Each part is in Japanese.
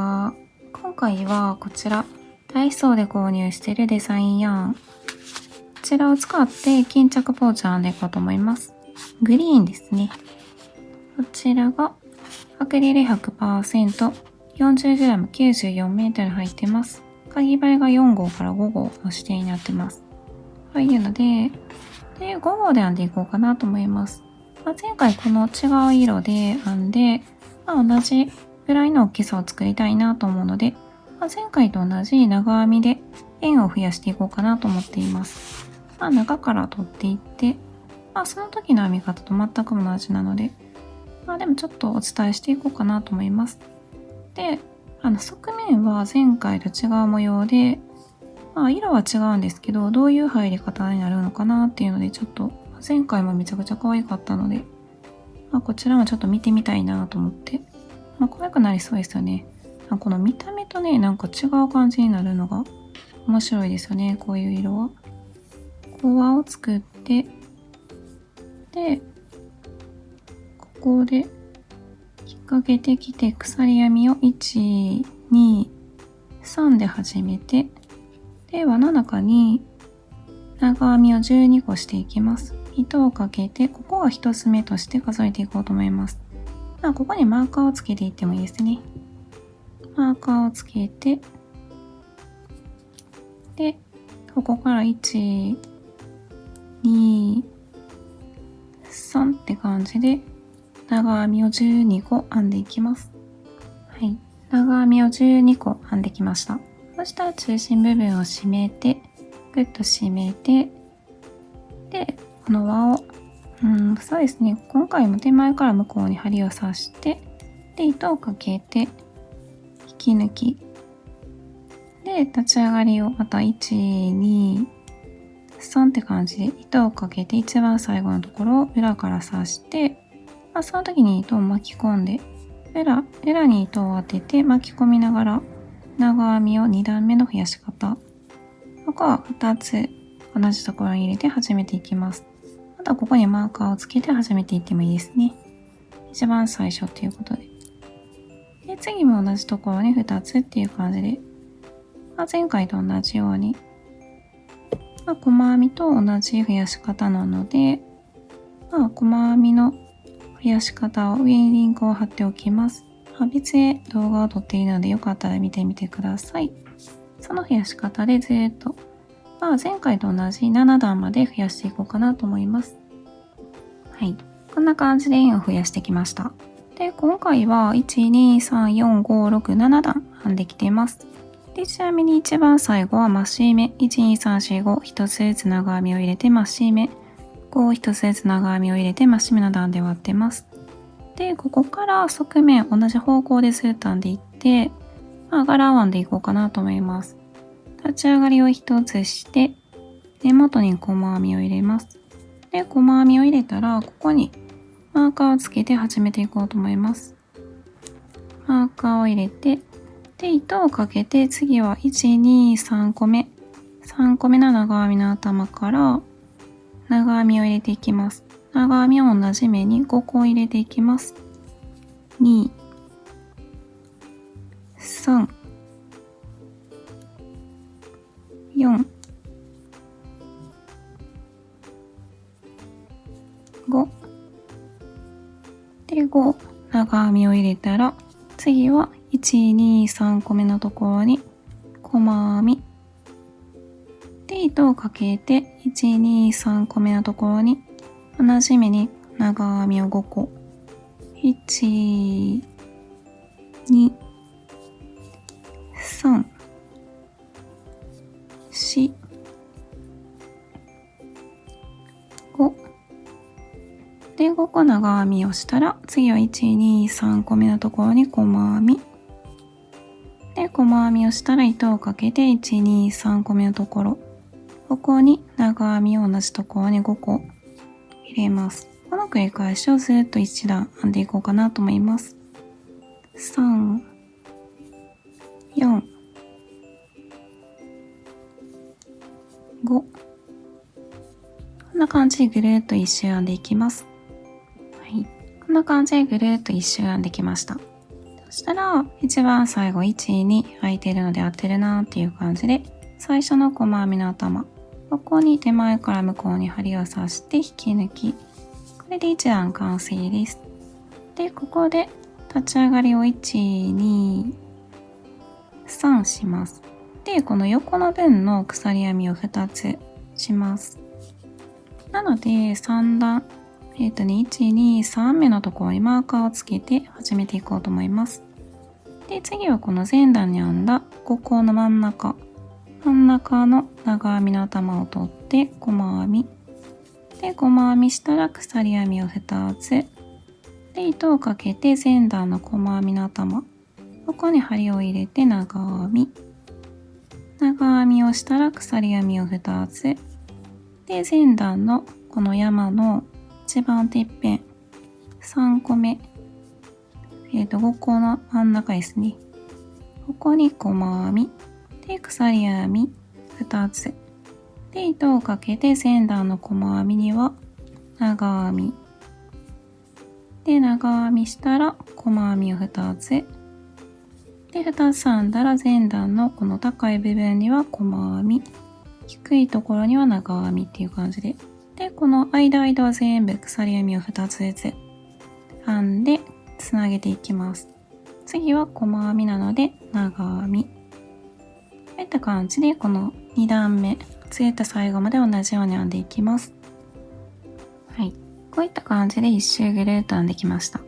は。今回はこちら、ダイソーで購入しているデザインヤーン。こちらを使って巾着ポーチを編んでいこうと思います。グリーンですね。こちらがアクリル 100%、40g、94m 入ってます。かぎ針が4号から5号の指定になってます。というので、5号で編んでいこうかなと思います。前回この違う色で編んで、同じぐらいの大きさを作りたいなと思うので、前回と同じ長編みで円を増やしていこうかなと思っています。中から取っていって、その時の編み方と全く同じなので、でもちょっとお伝えしていこうかなと思います。で、側面は前回と違う模様で、色は違うんですけど、どういう入り方になるのかなっていうので、ちょっと前回もめちゃくちゃ可愛かったので、こちらもちょっと見てみたいなと思って、可愛くなりそうですよね。この見た目とね、なんか違う感じになるのが面白いですよね、こういう色は。輪を作って、で、ここで引っ掛けてきて鎖編みを1、2、3で始めて、で、輪の中に長編みを12個していきます。糸をかけて、ここは1つ目として数えていこうと思います。ここにマーカーをつけていってもいいですね。マーカーをつけて、で、ここから1、2、3って感じで長編みを12個編んでいきます。はい。長編みを12個編んできました。そしたら中心部分を締めて、ぐっと締めて、で、この輪を、そうですね。今回も手前から向こうに針を刺して、で、糸をかけて、引き抜き。で、立ち上がりをまた1、2、3って感じで糸をかけて一番最後のところを裏から刺して、その時に糸を巻き込んで、裏に糸を当てて巻き込みながら長編みを2段目の増やし方。ここは2つ同じところに入れて始めていきます。あとはここにマーカーをつけて始めていってもいいですね。一番最初っていうことで。で、次も同じところに2つっていう感じで、前回と同じように、細編みと同じ増やし方なので、細編みの増やし方を上にリンクを貼っておきます。別で動画を撮っているのでよかったら見てみてください。その増やし方でずっと、前回と同じ7段まで増やしていこうかなと思います。はい。こんな感じで円を増やしてきました。で、今回は1、2、3、4、5、6、7段編んできています。で、ちなみに一番最後は増し目。1、2、3、4、5、一つずつ長編みを入れて増し目。5、一つずつ長編みを入れて増し目の段で割ってます。で、ここから側面同じ方向でずっと編んでいって、柄を編んでいこうかなと思います。立ち上がりを一つして、根元に細編みを入れます。で、細編みを入れたら、ここにマーカーをつけて始めていこうと思います。マーカーを入れて、で、糸をかけて、次は1、2、3個目。3個目の長編みの頭から長編みを入れていきます。長編みを同じ目に5個入れていきます。2、3、4、5。で、5、長編みを入れたら、次は1、2、3個目のところに細編み。で、糸をかけて、1、2、3個目のところに同じ目に長編みを5個。1、2、3、4、5。で、5個長編みをしたら、次は1、2、3個目のところに細編み。で、細編みをしたら糸をかけて、1、2、3個目のところ。ここに長編みを同じところに5個入れます。この繰り返しをずっと1段編んでいこうかなと思います。3、4、5。こんな感じでぐるっと一周編んでいきます。はい。こんな感じでぐるっと一周編んできました。そしたら、一番最後1、2空いてるので合ってるなっていう感じで、最初の細編みの頭、ここに手前から向こうに針を刺して引き抜き、これで1段完成です。で、ここで立ち上がりを1、2、3します。で、この横の分の鎖編みを2つします。なので、3段、1、2、3目のところにマーカーをつけて始めていこうと思います。で、次はこの前段に編んだ5個の真ん中の長編みの頭を取って細編み。で、細編みしたら鎖編みを2つ。で、糸をかけて前段の細編みの頭。ここに針を入れて長編み。長編みをしたら鎖編みを2つ。で、前段のこの山の一番てっぺん、3個目、5個の真ん中ですね。ここに細編み。で、鎖編み2つ。で、糸をかけて前段の細編みには長編み。で、長編みしたら細編みを2つ。で、2つ編んだら前段のこの高い部分には細編み。低いところには長編みっていう感じで。で、この間は全部鎖編みを2つずつ編んでつなげていきます。次は細編みなので長編み。こういった感じでこの2段目、ずっと最後まで同じように編んでいきます。はい。こういった感じで1周ぐるっと編んできました。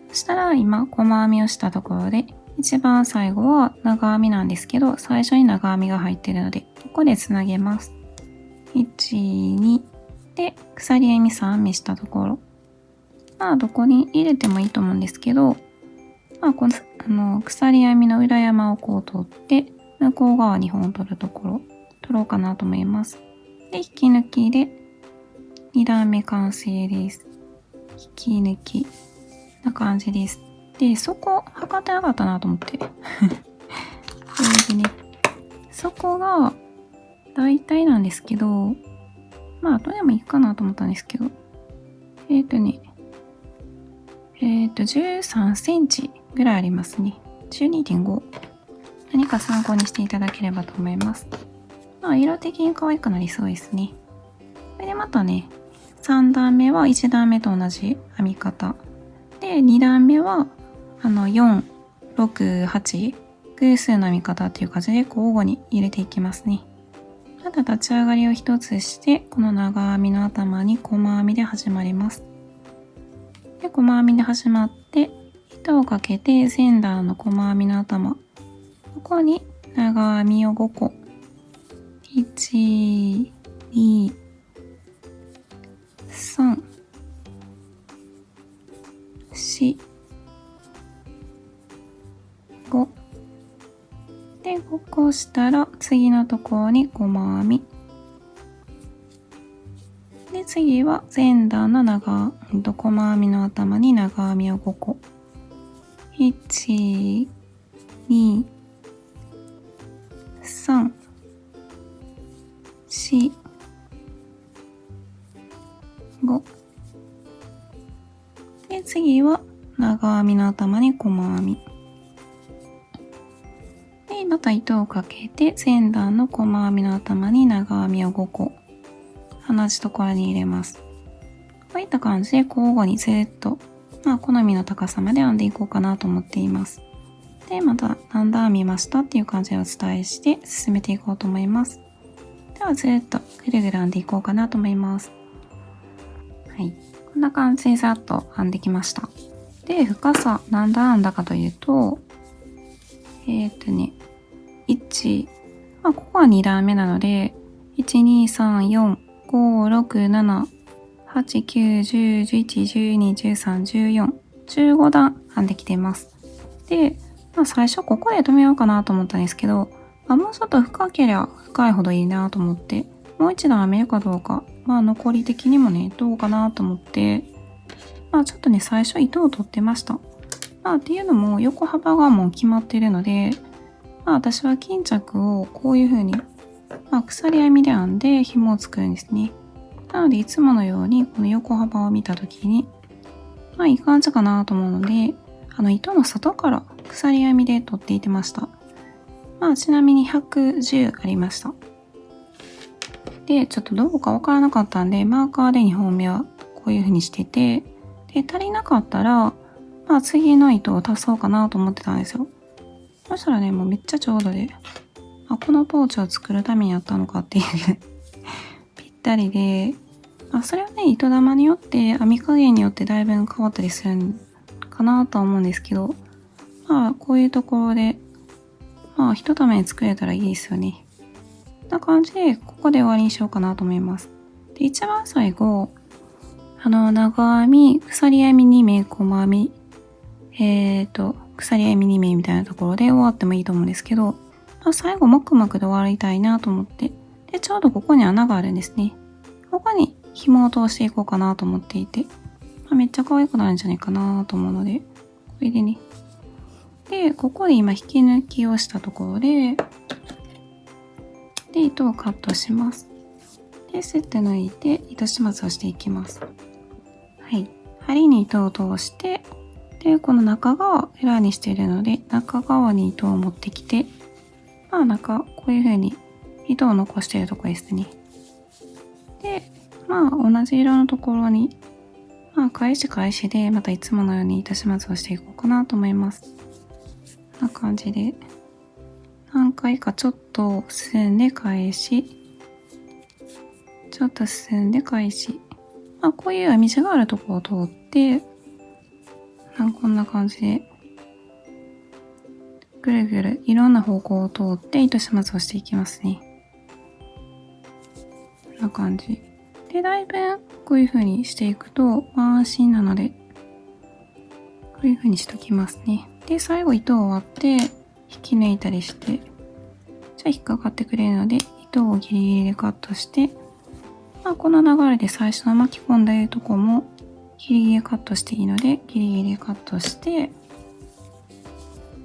そしたら今細編みをしたところで、一番最後は長編みなんですけど、最初に長編みが入っているので、ここでつなげます。1、2で鎖編み3目したところ。まあどこに入れてもいいと思うんですけど、まあこの鎖編みの裏山をこう取って、向こう側2本取るところ、取ろうかなと思います。で、引き抜きで2段目完成です。引き抜きな感じです。で、そこ測ってなかったなと思って。でね、そこが大体なんですけど、まあ後でもいいかなと思ったんですけど、13センチぐらいありますね。12.5。何か参考にしていただければと思います。まあ色的に可愛くなりそうですね。それでまたね、3段目は1段目と同じ編み方。で、2段目は4、6、8偶数の編み方っていう感じで交互に入れていきますね。また立ち上がりを一つして、この長編みの頭に細編みで始まります。で、細編みで始まって、糸をかけて前段の細編みの頭、ここに長編みを5個。1、2、3、4、5で5個したら次のところに細編みで、次は前段の細編みの頭に長編みを5個。1、2、3、4、5で、次は長編みの頭に細編みで、また糸をかけて前段の細編みの頭に長編みを5個同じところに入れます。こういった感じで交互にずっと、好みの高さまで編んでいこうかなと思っています。で、また何段編みましたっていう感じでお伝えして進めていこうと思います。ではずっとぐるぐる編んでいこうかなと思います。はい。こんな感じでざっと編んできました。で、深さ何段編んだかというと、1、ここは2段目なので、1、2、3、4、5、6、7、8、9、10、11、12、13、14、15段編んできています。で、最初ここで止めようかなと思ったんですけど、もうちょっと深ければ深いほどいいなと思って、もう一段編めるかどうか、残り的にもね、どうかなと思って、ちょっとね、最初糸を取ってました。っていうのも横幅がもう決まっているので、私は巾着をこういう風に、鎖編みで編んで紐を作るんですね。なのでいつものようにこの横幅を見た時に、いい感じかなと思うので、糸の外から鎖編みで取っていってました。ちなみに110ありました。で、ちょっとどこかわからなかったんで、マーカーで2本目はこういう風にしてて、で、足りなかったら、次の糸を足そうかなと思ってたんですよ。そしたらね、もうめっちゃちょうどで、このポーチを作るためにやったのかっていうぴったりで、それはね、糸玉によって、編み加減によってだいぶ変わったりするんかなとは思うんですけど、こういうところで、一玉に作れたらいいですよね。こんな感じで、ここで終わりにしようかなと思います。で、一番最後、長編み、鎖編み2目、細編み、鎖編み2目みたいなところで終わってもいいと思うんですけど、最後、もくもくで終わりたいなと思って、で、ちょうどここに穴があるんですね。ここに紐を通していこうかなと思っていて、めっちゃ可愛くなるんじゃないかなと思うので、これでね。で、ここで今引き抜きをしたところで、糸をカットします。で、スッて抜いて糸始末をしていきます。はい。針に糸を通して、で、この中側、裏にしているので、中側に糸を持ってきて、こういう風に糸を残しているところですね。で、同じ色のところに、返し返しで、またいつものように糸始末をしていこうかなと思います。こんな感じで、何回かちょっと進んで返し、ちょっと進んで返し、こういう編み地があるところを通って、こんな感じで、ぐるぐるいろんな方向を通って糸始末をしていきますね。こんな感じ。で、だいぶこういう風にしていくと安心なので、こういう風にしときますね。で、最後糸を割って引き抜いたりして、じゃあ引っかかってくれるので、糸をギリギリでカットして、この流れで最初の巻き込んだとこもギリギリでカットしていいので、ギリギリでカットして、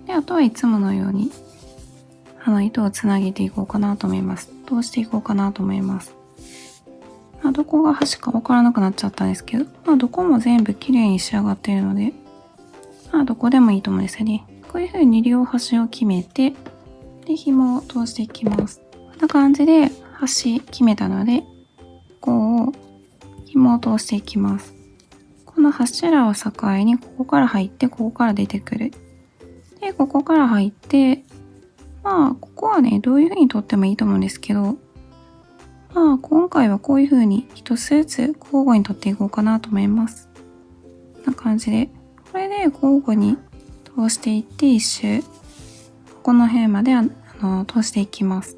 で、あとはいつものように、糸をつなげていこうかなと思います。通していこうかなと思います。どこが端かわからなくなっちゃったんですけど、どこも全部綺麗に仕上がっているので、どこでもいいと思うんですよね。こういう風に両端を決めて、で、紐を通していきます。こんな感じで端決めたので、こう、紐を通していきます。この柱を境に、ここから入って、ここから出てくる。で、ここから入って、ここはね、どういう風に取ってもいいと思うんですけど、今回はこういう風に一つずつ交互に取っていこうかなと思います。こんな感じで、これで交互に通していって一周、ここの辺まで通していきます。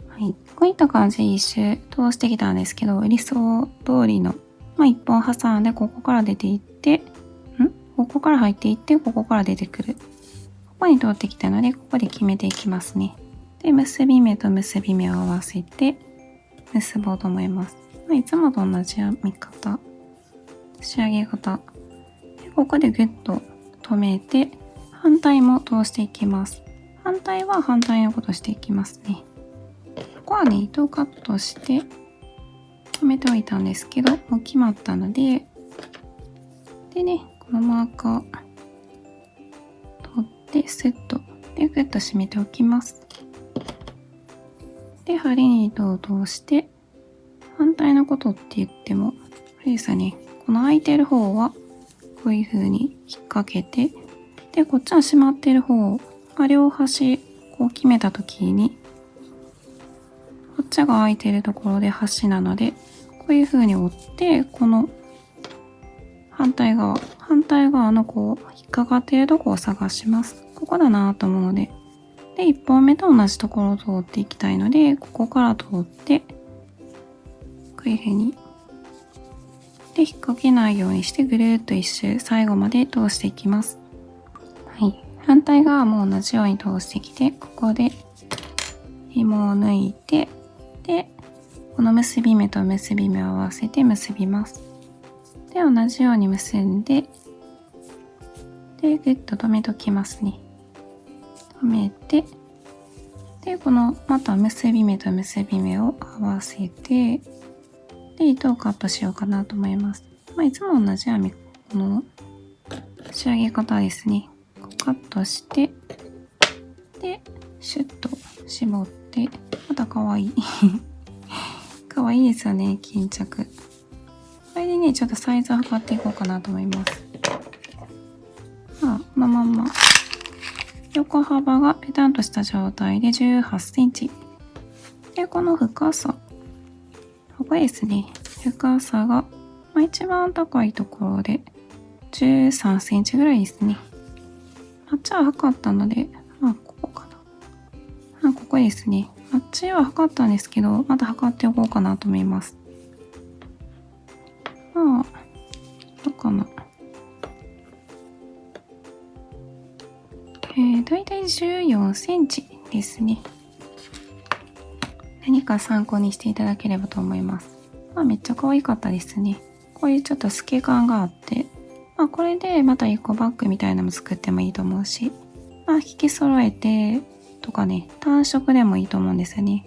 はい。こういった感じで一周通してきたんですけど、理想通りの、一本挟んでここから出ていって、ここから入っていって、ここから出てくる。ここに通ってきたので、ここで決めていきますね。で、結び目と結び目を合わせて、結ぼうと思います。いつもと同じ編み方、仕上げ方。で、ここでグッと止めて、反対も通していきます。反対は反対のことしていきますね。ここはね、糸をカットして止めておいたんですけど、もう決まったので、でね、このマーカー取ってスッとでグッと締めておきます。で、針に糸を通して、反対のことって言っても、あれですよね、この開いてる方はこういう風に引っ掛けて、で、こっちは閉まってる方、両端こう決めた時に、こっちが開いてるところで端なので、こういう風に折って、この反対側のこう引っかかっているところを探します。ここだなと思うので、で、1本目と同じところを通っていきたいので、ここから通って、こういう風に。で、引っ掛けないようにしてぐるっと一周最後まで通していきます。はい。反対側も同じように通してきて、ここで紐を抜いて、で、この結び目と結び目を合わせて結びます。で、同じように結んで、で、ぐっと留めときますね。止めて、で、このまた結び目と結び目を合わせて、で、糸をカットしようかなと思います。いつも同じこの仕上げ方ですね。カットして、で、シュッと絞って、また可愛い。可愛いですよね、巾着。これでね、ちょっとサイズ測っていこうかなと思います。このまんま。横幅がペタンとした状態で18センチ。で、この深さ。ここですね。深さが、一番高いところで13センチぐらいですね。あっちは測ったので、ここかな。ここですね。あっちは測ったんですけど、また測っておこうかなと思います。どうかな。だいたい14センチですね。何か参考にしていただければと思います。めっちゃ可愛かったですね。こういうちょっと透け感があって、これでまたエコバッグみたいなのも作ってもいいと思うし、引き揃えてとかね、単色でもいいと思うんですよね。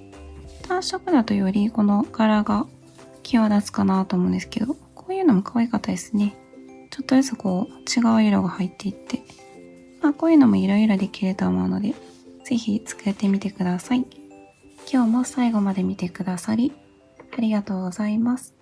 単色だとよりこの柄が際立つかなと思うんですけど、こういうのも可愛かったですね。ちょっとずつこう違う色が入っていって、こういうのもいろいろできると思うので、ぜひ作ってみてください。今日も最後まで見てくださりありがとうございます。